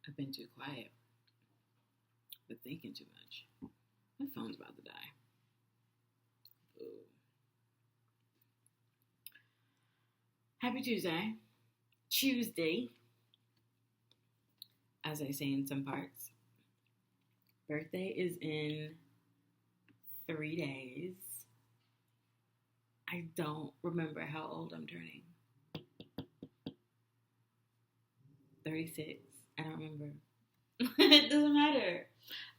I've been too quiet, but thinking too much. My phone's about to die. Ooh. Happy Tuesday. Tuesday, as I say in some parts. Birthday is in 3 days. I don't remember how old I'm turning. 36. I don't remember. It doesn't matter.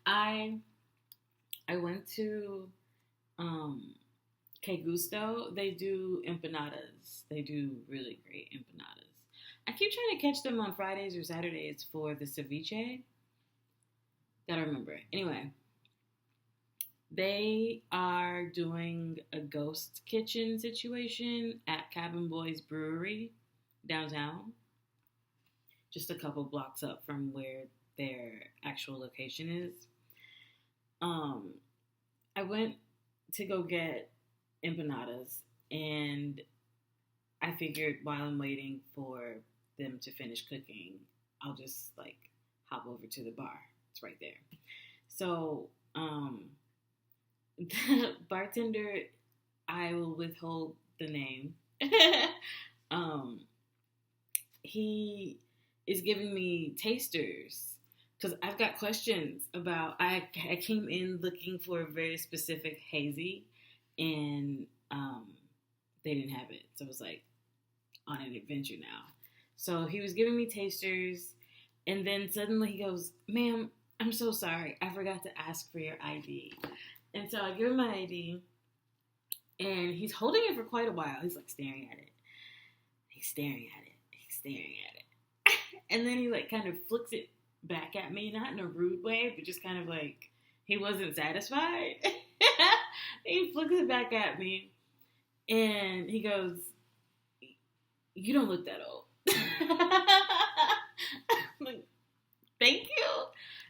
I I went to Que Gusto. They do empanadas. They do really great empanadas. I keep trying to catch them on Fridays or Saturdays for the ceviche. Gotta remember. Anyway, they are doing a ghost kitchen situation at Cabin Boys Brewery downtown, just a couple blocks up from where their actual location is. Um, I went to go get empanadas, and I figured while I'm waiting for them to finish cooking, I'll just like hop over to the bar. It's right there. So, the bartender, I will withhold the name. um, he is giving me tasters because I've got questions about. I came in looking for a very specific hazy, and they didn't have it, so I was like on an adventure now. So he was giving me tasters, and then suddenly he goes, "Ma'am, I'm so sorry. I forgot to ask for your ID." And so I give him my ID, and he's holding it for quite a while. He's like staring at it. He's staring at it. He's staring at it. And then he like kind of flicks it back at me, not in a rude way, but just kind of like he wasn't satisfied. He flicks it back at me, and he goes, "You don't look that old." I'm like, "Thank you."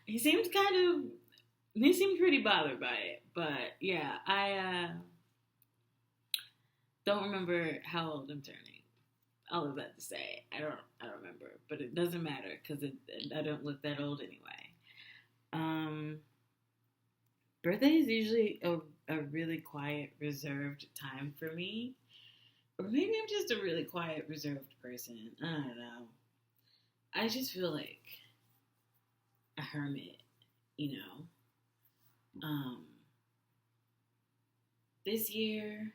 He seemed pretty bothered by it, but yeah, I don't remember how old I'm turning. All of that to say, I don't remember, but it doesn't matter because I don't look that old anyway. Um, Birthday is usually a really quiet, reserved time for me, or maybe I'm just a really quiet, reserved person. I don't know. I just feel like a hermit, you know. Um, this year,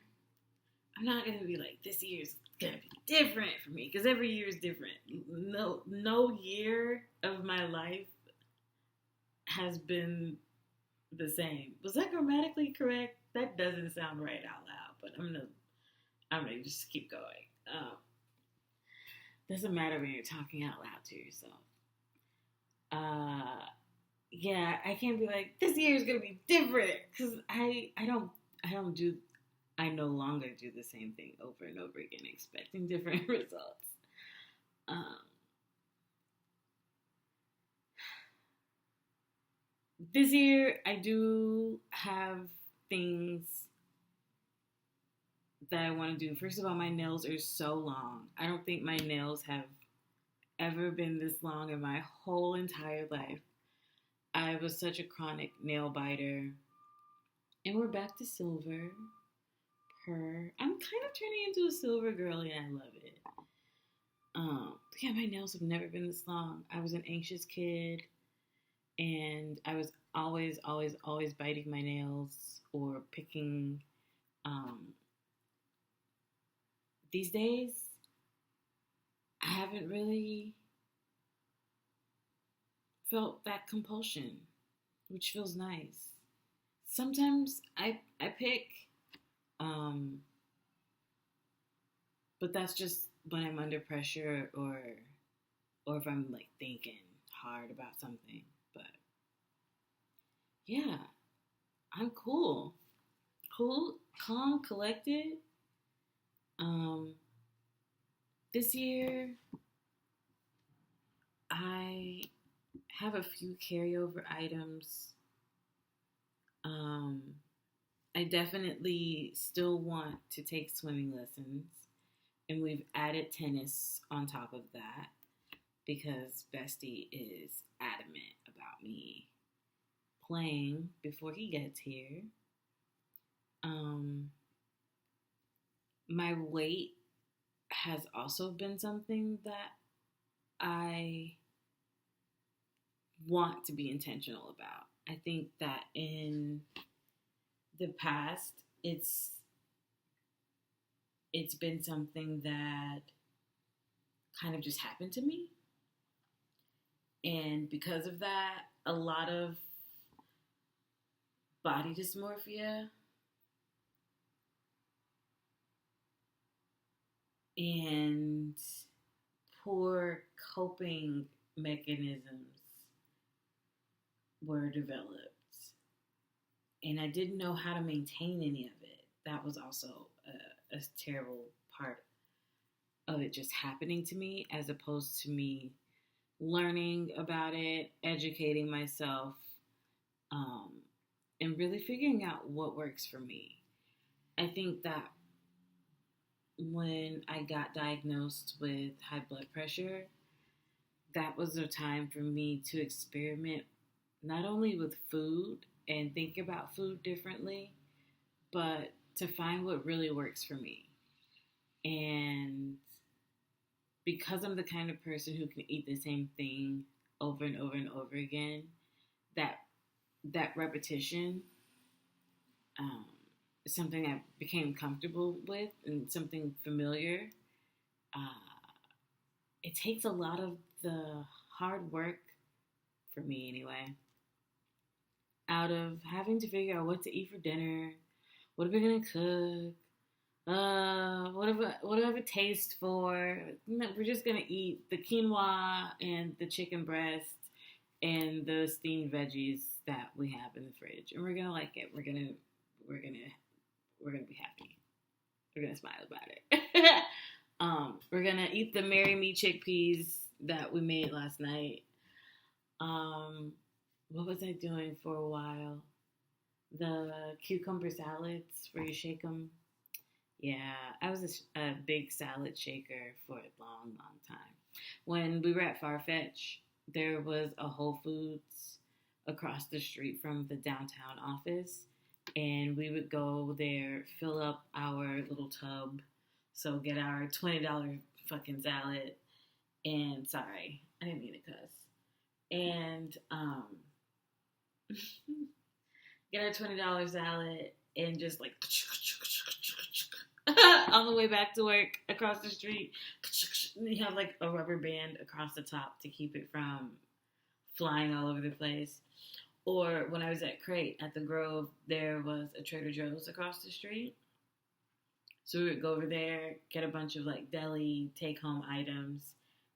I'm not gonna be like this year's gonna be different for me because every year is different. No year of my life has been the same. Was that grammatically correct? That doesn't sound right out loud, but I'm gonna just keep going. Doesn't matter when you're talking out loud to yourself. Yeah, I can't be like this year is gonna be different because I no longer do the same thing over and over again, expecting different results. Um, this year, I do have things that I want to do. First of all, my nails are so long. I don't think my nails have ever been this long in my whole entire life. I was such a chronic nail biter. And we're back to silver. I'm kind of turning into a silver girly and I love it. Yeah, my nails have never been this long. I was an anxious kid and I was always, always, always biting my nails or picking. Um, these days, I haven't really felt that compulsion, which feels nice. Sometimes I pick, um, but that's just when I'm under pressure or if I'm like thinking hard about something. But yeah, I'm cool, calm, collected. Um, this year I have a few carryover items. Um, I definitely still want to take swimming lessons, and we've added tennis on top of that. because Bestie is adamant about me playing before he gets here. Um, my weight has also been something that I want to be intentional about. I think that in the past, it's been something that kind of just happened to me. And because of that, a lot of body dysmorphia and poor coping mechanisms were developed. And I didn't know how to maintain any of it. That was also a terrible part of it just happening to me, as opposed to me learning about it, educating myself, um, and really figuring out what works for me. I think that when I got diagnosed with high blood pressure, that was a time for me to experiment not only with food and think about food differently, but to find what really works for me. And because I'm the kind of person who can eat the same thing over and over and over again, that repetition is something I became comfortable with and something familiar. Uh, it takes a lot of the hard work, for me anyway, out of having to figure out what to eat for dinner, what are we gonna cook, what do I have a taste for? No, we're just gonna eat the quinoa and the chicken breast and the steamed veggies that we have in the fridge, and we're gonna like it. We're gonna be happy. We're gonna smile about it. We're gonna eat the Marry Me chickpeas that we made last night. What was I doing for a while? The cucumber salads where you shake them. Yeah, I was a big salad shaker for a long, long time. When we were at Farfetch, there was a Whole Foods across the street from the downtown office, and we would go there, fill up our little tub, so get our $20 fucking salad, and sorry, I didn't mean to cuss, and get our $20 salad and just like on the way back to work across the street. You have like a rubber band across the top to keep it from flying all over the place. Or when I was at Crate at the Grove, there was a Trader Joe's across the street. So we would go over there, get a bunch of like deli take-home items,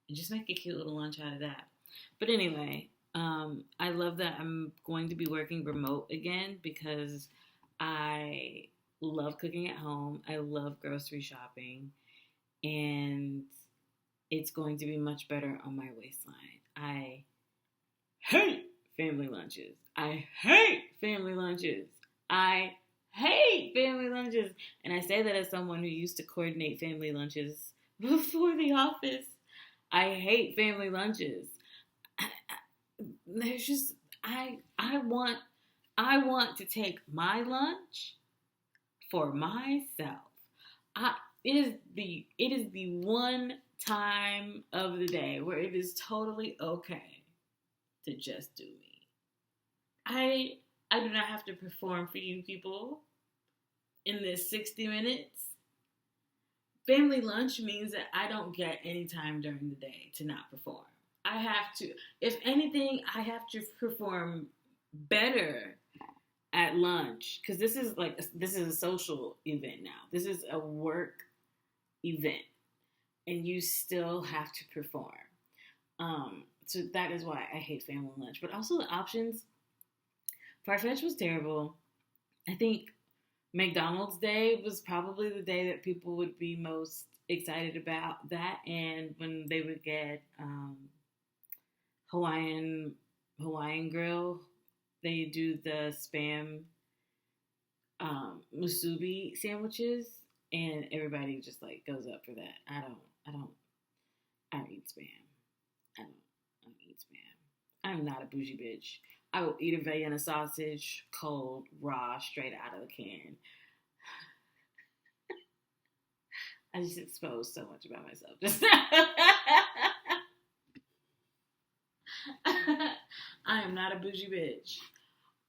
and just make a cute little lunch out of that. But anyway, I love that I'm going to be working remote again because I love cooking at home. I love grocery shopping, and it's going to be much better on my waistline. I hate family lunches. I hate family lunches. I hate family lunches. And I say that as someone who used to coordinate family lunches before the office. I hate family lunches. There's just I want to take my lunch for myself. It is the one time of the day where it is totally okay to just do me. I do not have to perform for you people in this 60 minutes. Family lunch means that I don't get any time during the day to not perform. I have to, if anything, I have to perform better at lunch, because this is a social event now. This is a work event, and you still have to perform. So that is why I hate family lunch. But also the options. Farfetch was terrible. I think McDonald's Day was probably the day that people would be most excited about that, and when they would get Hawaiian grill, they do the spam musubi sandwiches, and everybody just like goes up for that. I don't eat spam. I I'm not a bougie bitch. I will eat a Vienna sausage cold, raw, straight out of the can. I just exposed so much about myself just now. I am not a bougie bitch,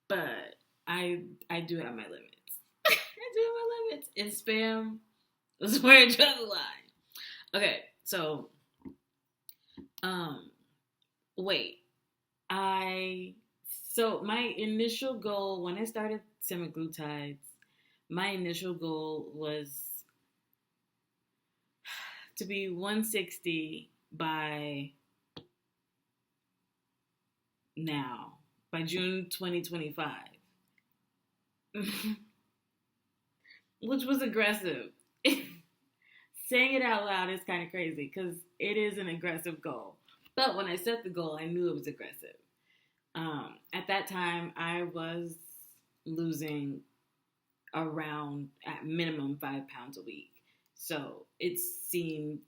but I do have my limits. I do have my limits. And spam is where I draw the line. Okay, so wait. My initial goal when I started semaglutides, my initial goal was to be 160 by now, by June 2025. Which was aggressive. Saying it out loud is kind of crazy because it is an aggressive goal. But when I set the goal, I knew it was aggressive. At that time, I was losing around, at minimum, 5 pounds a week. So it seemed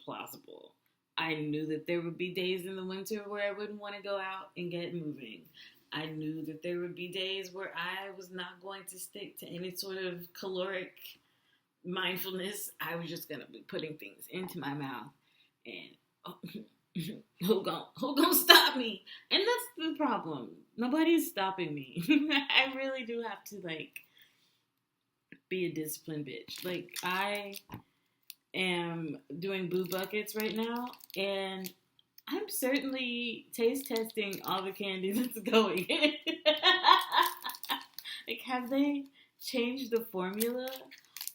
plausible. I knew that there would be days in the winter where I wouldn't want to go out and get moving. I knew that there would be days where I was not going to stick to any sort of caloric mindfulness. I was just going to be putting things into my mouth and who gonna stop me? And that's the problem. Nobody's stopping me. I really do have to be a disciplined bitch. I am doing boo buckets right now, and I'm certainly taste testing all the candy that's going in. Have they changed the formula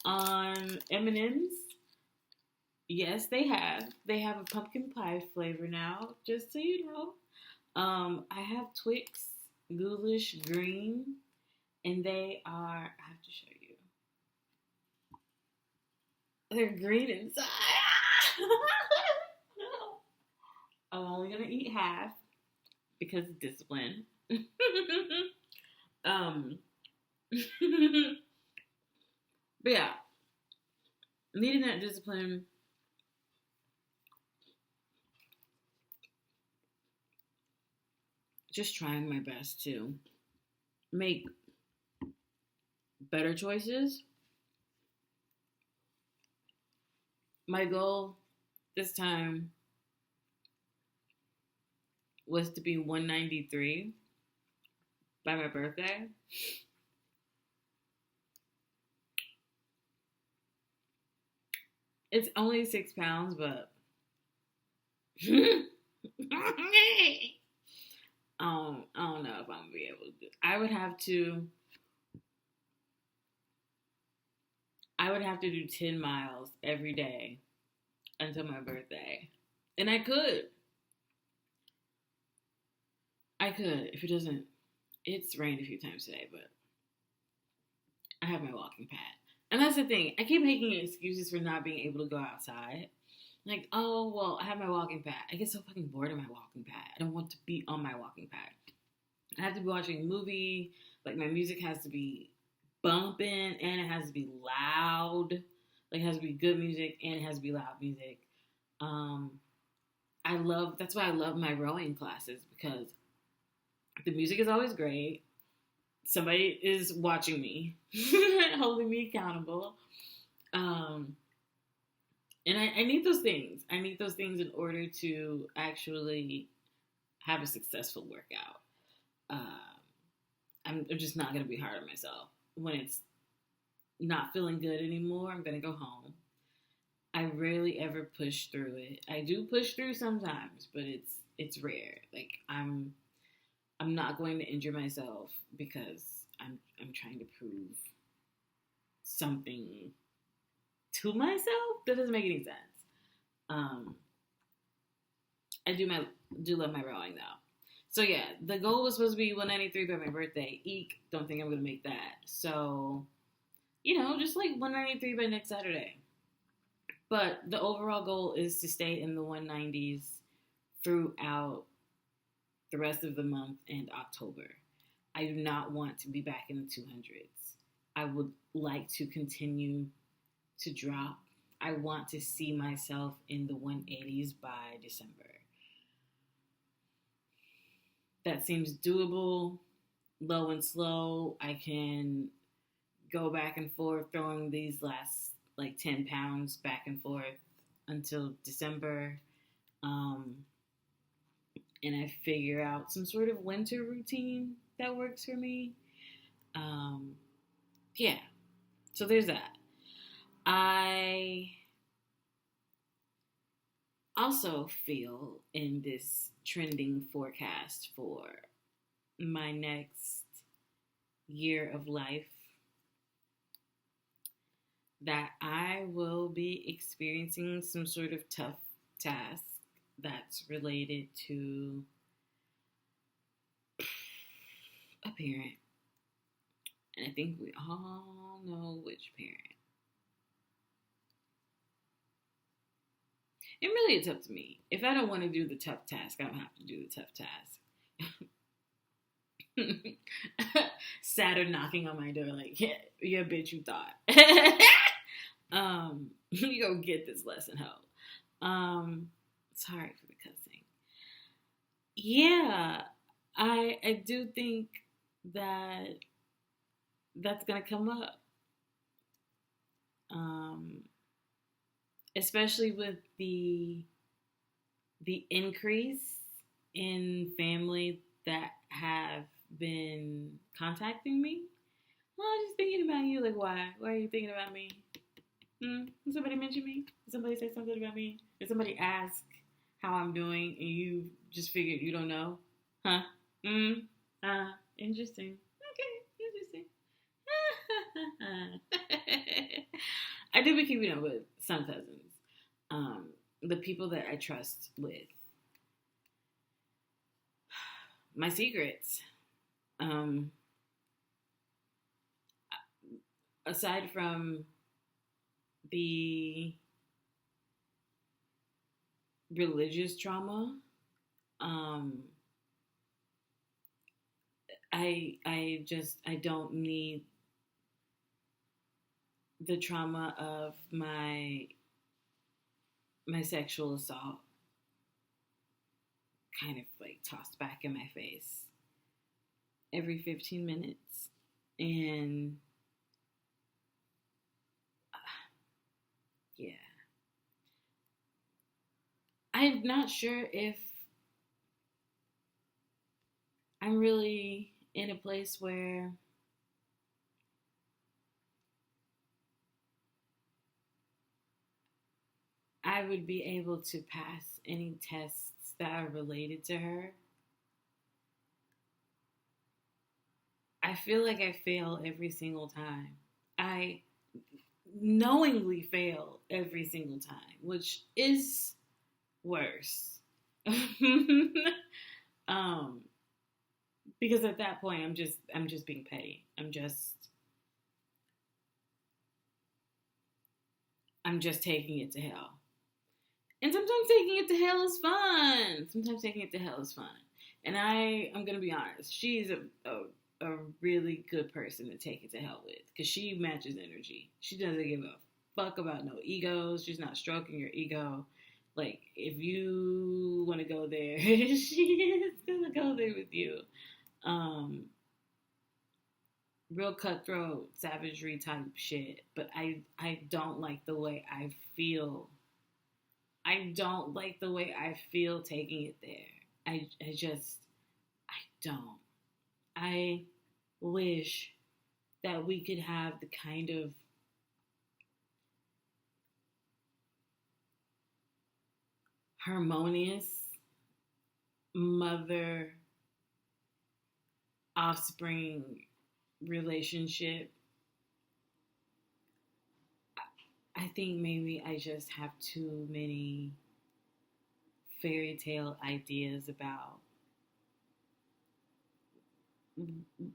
on M&Ms? Yes, they have. They have a pumpkin pie flavor now, just so you know. I have Twix Ghoulish Green, and they are, I have to show you. They're green inside. I'm only going to eat half because of discipline. But yeah, needing that discipline. Just trying my best to make better choices. My goal this time was to be 193 by my birthday. It's only 6 pounds, but I don't know if I'm gonna be able to do it. I would have to do 10 miles every day until my birthday. And I could. If it doesn't, it's rained a few times today, but I have my walking pad. And that's the thing. I keep making excuses for not being able to go outside. Oh, well, I have my walking pad. I get so fucking bored of my walking pad. I don't want to be on my walking pad. I have to be watching a movie. My music has to be bumping and it has to be loud. It has to be good music and it has to be loud music. That's why I love my rowing classes, because the music is always great. Somebody is watching me, holding me accountable. And I need those things. I need those things in order to actually have a successful workout. I'm just not going to be hard on myself. When it's not feeling good anymore, I'm going to go home. I rarely ever push through it. I do push through sometimes, but it's rare. I'm not going to injure myself because I'm trying to prove something to myself. That doesn't make any sense. I do love my rowing though. So yeah, the goal was supposed to be 193 by my birthday. Eek, don't think I'm gonna make that. So, just 193 by next Saturday. But the overall goal is to stay in the 190s throughout the rest of the month and October. I do not want to be back in the 200s. I would like to continue to drop. I want to see myself in the 180s by December. that seems doable. Low and slow, I can go back and forth, throwing these last like 10 pounds back and forth until December. Um, and I figure out some sort of winter routine that works for me. Um, yeah, so there's that. I also feel in this trending forecast for my next year of life that I will be experiencing some sort of tough task that's related to a parent. And I think we all know which parent. And really, it's up to me. If I don't want to do the tough task, I don't have to do the tough task. Saturn knocking on my door like, yeah, bitch, you thought. You go get this lesson, ho. Sorry for the cussing. Yeah, I do think that that's gonna come up. Um, Especially with the increase in family that have been contacting me. Well, I'm just thinking about you. Like, why? Why are you thinking about me? Did somebody mention me? Did somebody say something about me? Did somebody ask how I'm doing and you just figured you don't know? Huh? Interesting. Okay, interesting. I do be keeping up with some cousins. The people that I trust with my secrets. Aside from the religious trauma, I don't need the trauma of my sexual assault kind of like tossed back in my face every 15 minutes. And yeah, I'm not sure if I'm really in a place where I would be able to pass any tests that are related to her. I feel like I fail every single time. I knowingly fail every single time, which is worse. Because at that point I'm just being petty. I'm just taking it to hell. And sometimes taking it to hell is fun. And I'm going to be honest. She's a really good person to take it to hell with. Because she matches energy. She doesn't give a fuck about no egos. She's not stroking your ego. Like, if you want to go there, she is going to go there with you. Real cutthroat, savagery type shit. But I don't like the way I feel. I don't like the way I feel taking it there. I don't. I wish that we could have the kind of harmonious mother offspring relationship. I think maybe I just have too many fairy tale ideas about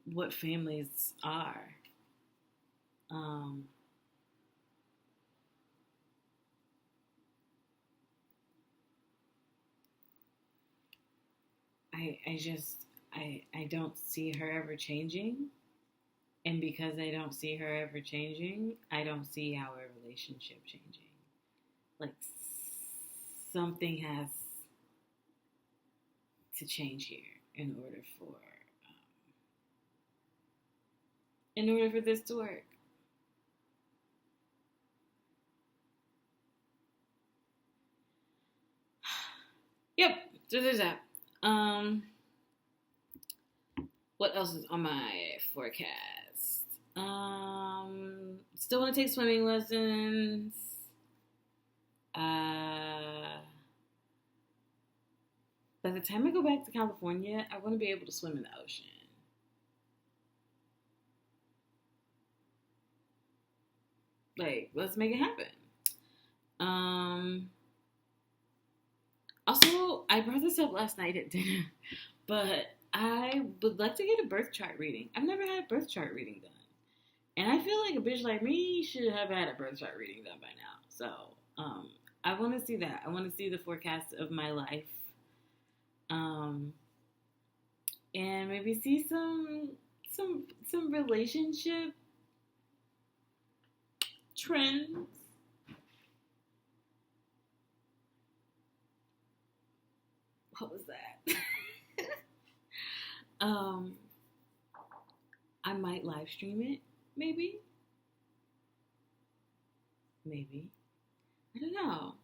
what families are. I don't see her ever changing. And because I don't see her ever changing, I don't see our relationship changing. Like, something has to change here. in order for in order for this to work. Yep, so there's that. What else is on my forecast? Still want to take swimming lessons. By the time I go back to California, I want to be able to swim in the ocean. Like, let's make it happen. Also, I brought this up last night at dinner, but I would like to get a birth chart reading. I've never had a birth chart reading done. And I feel like a bitch like me should have had a birth chart reading done by now. So, I want to see that. I want to see the forecast of my life. And maybe see some relationship trends. What was that? I might live stream it, maybe. I don't know.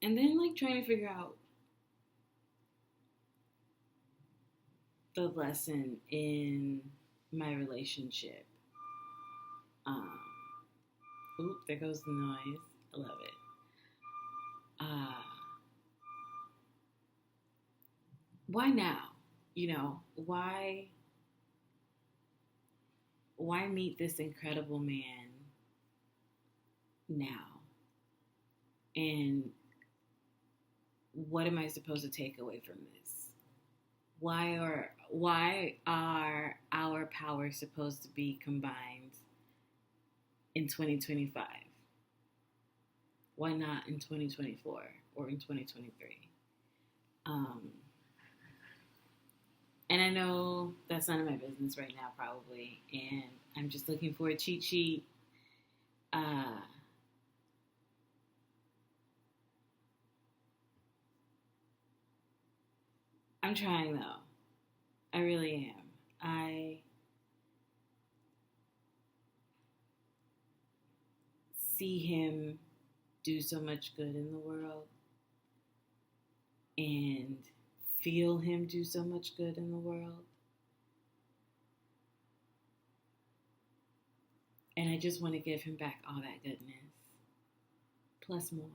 And then like trying to figure out the lesson in my relationship. Oop, there goes the noise. I love it. Why now? You know, why meet this incredible man now? And what am I supposed to take away from this? Why are our powers supposed to be combined in 2025? Why not in 2024 or in 2023? And I know that's none of my business right now, probably. And I'm just looking for a cheat sheet. I'm trying, though. I really am. I see him do so much good in the world and feel him do so much good in the world. And I just want to give him back all that goodness, plus more.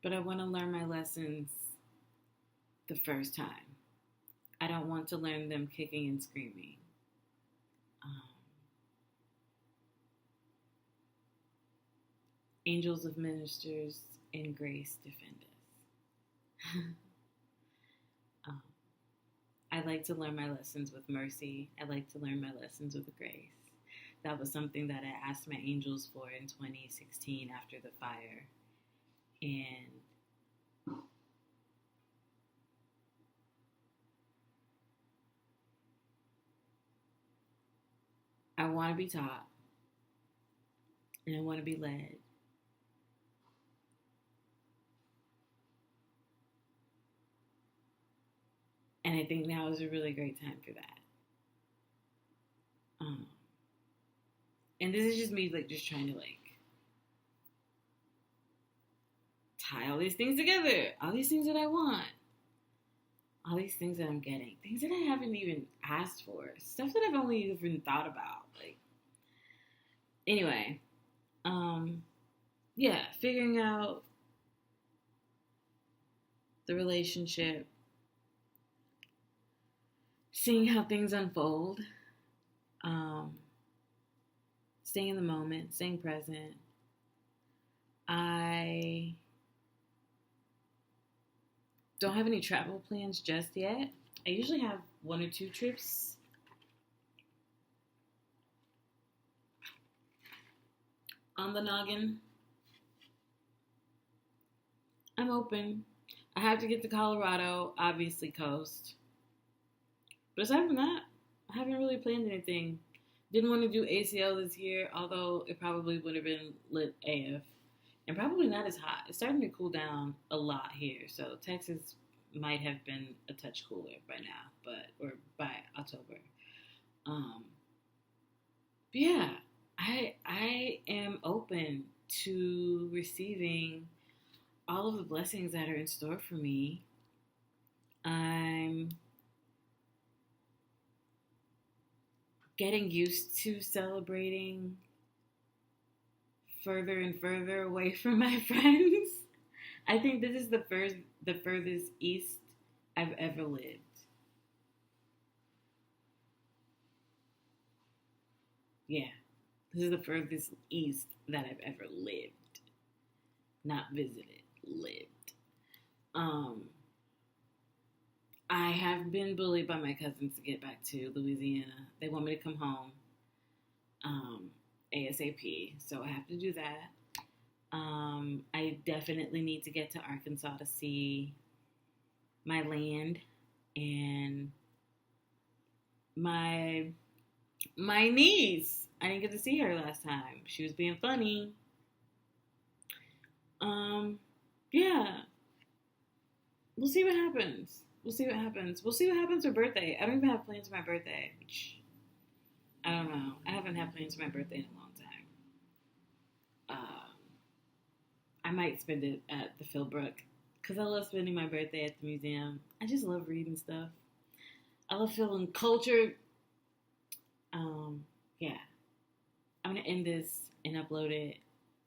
But I want to learn my lessons the first time. I don't want to learn them kicking and screaming. Angels of ministers in grace defend us. I like to learn my lessons with mercy. I like to learn my lessons with grace. That was something that I asked my angels for in 2016 after the fire. And I want to be taught. And I want to be led. And I think now is a really great time for that. And this is just me, like, just trying to, like, tie all these things together. All these things that I want. All these things that I'm getting. Things that I haven't even asked for. Stuff that I've only even thought about. Like, anyway. Yeah, figuring out the relationship. Seeing how things unfold. Staying in the moment. Staying present. I don't have any travel plans just yet. I usually have 1 or 2 trips on the noggin. I'm open. I have to get to Colorado, obviously coast. But aside from that, I haven't really planned anything Didn't want to do ACL this year, although it probably would have been lit AF. And probably not as hot. It's starting to cool down a lot here. So Texas might have been a touch cooler by now, or by October. Um, but yeah, I am open to receiving all of the blessings that are in store for me. I'm getting used to celebrating further and further away from my friends. I think this is the furthest east I've ever lived. Yeah, this is the furthest east that I've ever lived. Not visited, lived. Um, I have been bullied by my cousins to get back to Louisiana. They want me to come home ASAP, so I have to do that. I definitely need to get to Arkansas to see my land and my niece. I didn't get to see her last time. She was being funny. Yeah. We'll see what happens. We'll see what happens. We'll see what happens for birthday. I don't even have plans for my birthday, which I don't know. I haven't had plans for my birthday in a long time. I might spend it at the Philbrook because I love spending my birthday at the museum. I just love reading stuff. I love feeling cultured. Yeah. I'm going to end this and upload it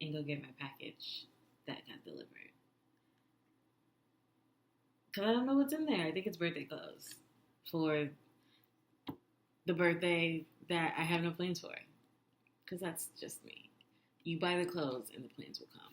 and go get my package that got delivered. Because I don't know what's in there. I think it's birthday clothes for the birthday that I have no plans for. Because that's just me. You buy the clothes and the plans will come.